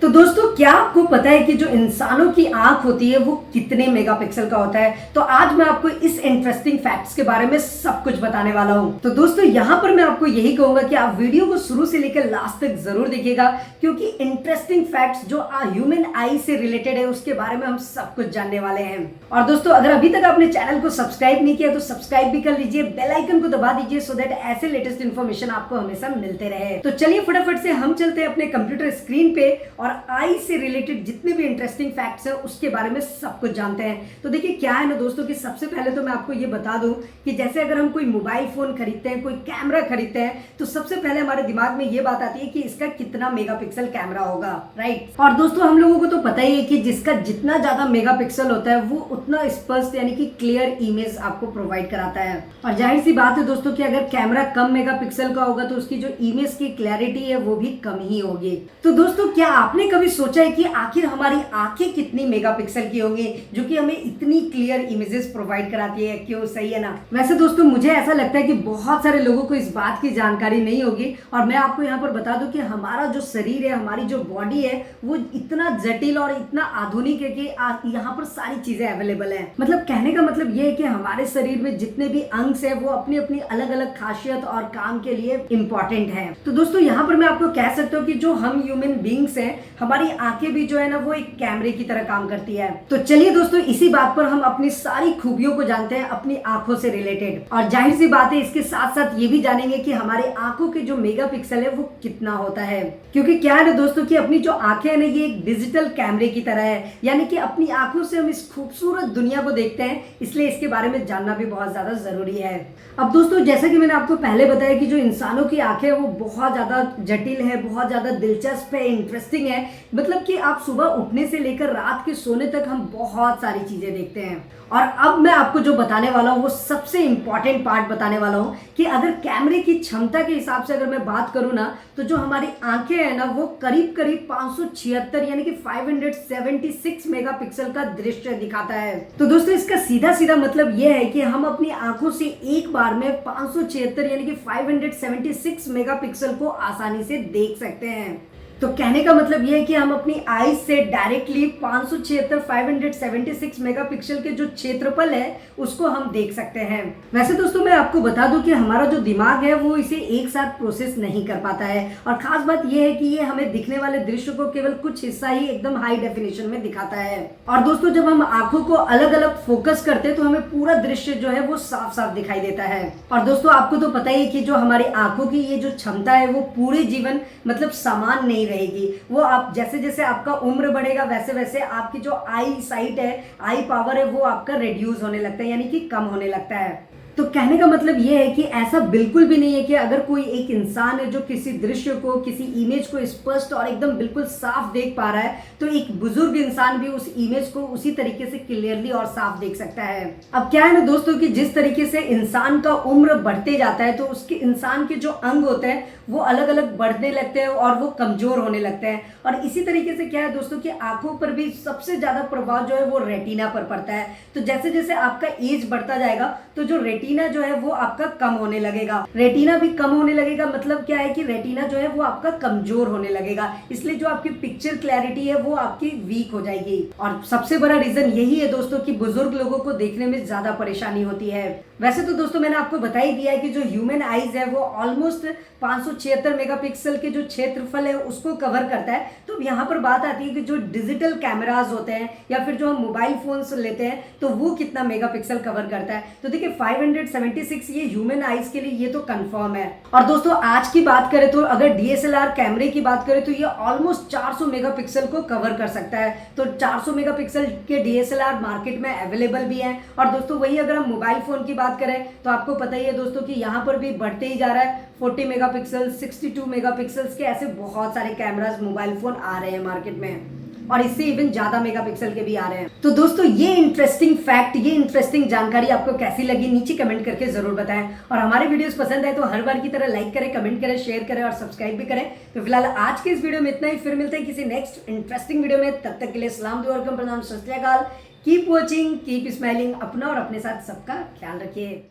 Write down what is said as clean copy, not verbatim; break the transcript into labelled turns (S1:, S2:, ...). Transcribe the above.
S1: तो दोस्तों क्या आपको पता है कि जो इंसानों की आंख होती है वो कितने मेगापिक्सल का होता है? तो आज मैं आपको इस इंटरेस्टिंग फैक्ट्स के बारे में सब कुछ बताने वाला हूं। तो दोस्तों यहाँ पर मैं आपको यही कहूंगा कि आप वीडियो को शुरू से लेकर लास्ट तक जरूर देखिएगा, क्योंकि इंटरेस्टिंग फैक्ट्स जो ह्यूमन आई से रिलेटेड है उसके बारे में हम सब कुछ जानने वाले हैं। और दोस्तों अगर अभी तक आपने चैनल को सब्सक्राइब नहीं किया तो सब्सक्राइब भी कर लीजिए, बेल आइकन को दबा दीजिए सो दैट ऐसे लेटेस्ट इन्फॉर्मेशन आपको हमेशा मिलते रहे। तो चलिए फटाफट से हम चलते हैं अपने कंप्यूटर स्क्रीन पे और आई से रिलेटेड जितने भी इंटरेस्टिंग फैक्ट्स हैं उसके बारे में सब कुछ जानते हैं। तो देखिए क्या है ना दोस्तों कि सबसे पहले तो मैं आपको ये बता दूं कि जैसे अगर हम कोई मोबाइल फोन खरीदते हैं, कोई कैमरा खरीदते हैं, तो सबसे पहले हमारे दिमाग में ये बात आती है कि इसका कितना मेगापिक्सल कैमरा होगा, राइट। और दोस्तों हम लोगों को तो पता ही है कि जिसका जितना ज्यादा मेगापिक्सल होता है वो उतना स्पष्ट यानी कि क्लियर इमेज आपको प्रोवाइड कराता है। और जाहिर सी बात है दोस्तों कि अगर कैमरा कम मेगापिक्सल का होगा तो उसकी जो इमेज की क्लैरिटी है वो भी कम ही होगी। तो दोस्तों क्या आपने कभी सोचा है कि आखिर हमारी आंखें कितनी मेगापिक्सल की होंगी जो कि हमें इतनी क्लियर इमेजेस प्रोवाइड कराती है? क्यों, सही है ना। वैसे दोस्तों मुझे ऐसा लगता है कि बहुत सारे लोगों को इस बात की जानकारी नहीं होगी, और मैं आपको यहाँ पर बता दूं कि हमारा जो शरीर है, हमारी जो बॉडी है वो इतना जटिल और इतना आधुनिक है कि यहाँ पर सारी चीजें अवेलेबल है। मतलब कहने का मतलब ये है कि हमारे शरीर में जितने भी अंग है वो अपनी अपनी अलग अलग खासियत और काम के लिए इम्पोर्टेंट है। तो दोस्तों यहाँ पर मैं आपको कह सकता हूँ कि जो हम ह्यूमन बींग्स हैं, हमारी आंखें भी जो है ना वो एक कैमरे की तरह काम करती है। तो चलिए दोस्तों इसी बात पर हम अपनी सारी खूबियों को जानते हैं अपनी आंखों से रिलेटेड। और जाहिर सी बात है इसके साथ साथ ये भी जानेंगे कि हमारी आंखों के जो मेगापिक्सल है वो कितना होता है। क्योंकि क्या है ना दोस्तों कि अपनी जो आंखें है ना ये एक डिजिटल कैमरे की तरह है, यानी कि अपनी आंखों से हम इस खूबसूरत दुनिया को देखते हैं, इसलिए इसके बारे में जानना भी बहुत ज्यादा जरूरी है। अब दोस्तों जैसा कि मैंने आपको पहले बताया कि जो इंसानों की आंखें है वो बहुत ज्यादा जटिल है, बहुत ज्यादा दिलचस्प है, इंटरेस्टिंग है। मतलब कि आप सुबह उठने से लेकर रात के सोने तक हम बहुत सारी चीजें देखते हैं। और अब मैं आपको जो बताने वाला हूँ वो सबसे इंपॉर्टेंट पार्ट बताने वाला हूँ कि अगर कैमरे की क्षमता के हिसाब से अगर मैं बात करूँ ना तो जो हमारी आंखें हैं ना वो करीब करीब 576 यानी कि 576 मेगापिक्सल का दृश्य दिखाता है। तो दोस्तों इसका सीधा सीधा मतलब ये है कि हम अपनी आंखों से एक बार में 576 यानी कि 576 मेगापिक्सल को आसानी से देख सकते हैं। तो कहने का मतलब ये है कि हम अपनी आईज से डायरेक्टली 576 मेगापिक्सल के जो क्षेत्रफल है उसको हम देख सकते हैं। वैसे दोस्तों मैं आपको बता दूं कि हमारा जो दिमाग है वो इसे एक साथ प्रोसेस नहीं कर पाता है, और खास बात ये है कि ये हमें दिखने वाले दृश्य को केवल कुछ हिस्सा ही एकदम हाई डेफिनेशन में दिखाता है। और दोस्तों जब हम आंखों को अलग अलग फोकस करते हैं तो हमें पूरा दृश्य जो है वो साफ साफ दिखाई देता है। और दोस्तों आपको तो पता ही कि जो हमारी आंखों की ये जो क्षमता है वो पूरे जीवन मतलब समान नहीं रहेगी। वो आप जैसे जैसे आपका उम्र बढ़ेगा वैसे वैसे आपकी जो आई साइट है, आई पावर है, वो आपका रिड्यूस होने लगता है, यानी कि कम होने लगता है। तो कहने का मतलब ये है कि ऐसा बिल्कुल भी नहीं है कि अगर कोई एक इंसान है जो किसी दृश्य को, किसी इमेज को स्पष्ट और एकदम बिल्कुल साफ देख पा रहा है तो एक बुजुर्ग इंसान भी उस इमेज को उसी तरीके से क्लियरली और साफ देख सकता है। अब क्या है ना दोस्तों कि जिस तरीके से इंसान का उम्र बढ़ते जाता है तो उसके इंसान के जो अंग होते हैं वो अलग अलग बढ़ने लगते हैं और वो कमजोर होने लगते हैं। और इसी तरीके से क्या है दोस्तों कि आंखों पर भी सबसे ज्यादा प्रभाव जो है वो रेटिना पर पड़ता है। तो जैसे जैसे आपका एज बढ़ता जाएगा तो जो रेटिना जो है वो आपका कम होने लगेगा। रेटिना भी कम होने लगेगा मतलब क्या है कि रेटिना जो है वो आपका कमजोर होने लगेगा, इसलिए जो आपकी पिक्चर क्लैरिटी है वो आपकी वीक हो जाएगी। और सबसे बड़ा रीजन यही है दोस्तों कि बुजुर्ग लोगों को देखने में ज्यादा परेशानी होती है। वैसे तो दोस्तों मैंने आपको बता ही दिया है कि जो ह्यूमन आईज है वो ऑलमोस्ट 576 मेगापिक्सल के जो क्षेत्रफल है उसको कवर करता है। तो यहाँ पर बात आती है कि जो डिजिटल कैमराज होते हैं या फिर जो हम मोबाइल फोन्स लेते हैं तो वो कितना मेगापिक्सल कवर करता है। तो देखिए 576 ये ह्यूमन आईज के लिए ये तो कंफर्म है। और दोस्तों आज की बात करें तो अगर डीएसएलआर कैमरे की बात करें तो ये ऑलमोस्ट 400 मेगापिक्सल को कवर कर सकता है। तो 400 मेगापिक्सल के डीएसएलआर मार्केट में अवेलेबल भी है। और दोस्तों वही अगर हम मोबाइल फोन की बात करें तो आपको पता ही है दोस्तों कि यहाँ पर भी बढ़ते ही जा रहा है। 40 मेगापिक्सल, 62 मेगापिक्सल्स के ऐसे बहुत सारे कैमरास मोबाइल फोन आ रहे हैं मार्केट में, और इससे इवन ज्यादा मेगापिक्सल के भी आ रहे हैं। तो दोस्तों ये इंटरेस्टिंग फैक्ट, ये इंटरेस्टिंग जानकारी आपको कैसी लगी नीचे कमेंट करके जरूर बताएं। और हमारे वीडियोस पसंद है तो हर बार की तरह लाइक करें, कमेंट करें, शेयर करें और सब्सक्राइब भी करें। तो फिलहाल आज के इस वीडियो में इतना ही, फिर मिलते हैं किसी नेक्स्ट इंटरेस्टिंग वीडियो में। तब तक के लिए सलाम, दुआ और प्रणाम, सत श्री अकाल। Keep watching, keep smiling. अपना और अपने साथ सबका ख्याल रखिए।